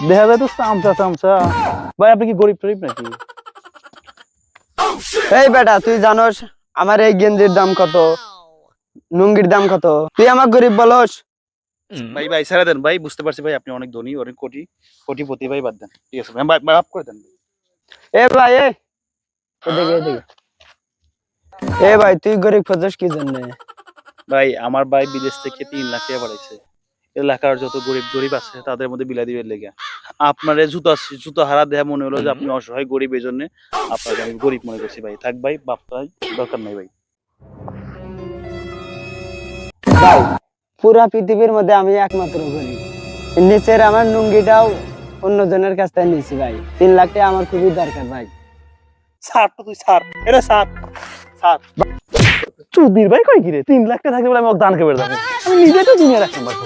দেখা যায় তো চামচা চামচা। ভাই আপনি কি গরিব টরিব নাকি? এই বেটা তুই জানোস আমার এই গেঞ্জির দাম কত, লুঙ্গির দাম কত? তুই আমার গরিব বলস? ভাই ভাই ছেড়ে দেন ভাই, বুঝতে পারছি ভাই আপনি অনেক ধনী, অনেক কোটিপতি ভাই, বাদ দেন, ঠিক আছে ভাই, মাফ করে দেন। এ ভাই এদিকে এদিকে। এ ভাই তুই গরিব খোঁজস কি জন্য? ভাই আমার ভাই বিদেশ থেকে 3 লাখ টাকা পাঠাইছে, এলাকার যত গরিব গরিব আছে তাদের মধ্যে বিলাই দিবের লেগে। আপনার এই জুতো হারা দেয়া মনে হলো যে আপনি অসহায় গরিব, এই জন্য আপনাকে আমি গরিব মনে করছি ভাই। থাক ভাই, বাপ ভাই দরকার নাই ভাই। ভাই পুরা পৃথিবীর মধ্যে আমি একমাত্র গরিব, নিচের আমার লুঙ্গিটাও অন্যজনের কাছ থেকে নিয়েছি ভাই। 3 লাখ টাকা আমার খুবই দরকার ভাই। ছাড় তো তুই, ছাড় এটা, ছাড়। চুদির ভাই কই কি রে, 3 লাখ টাকা থাকলে বলে আমি ওকে দান করে দেবো, আমি নিজে তো দুনিয়া রাখতে পারবো।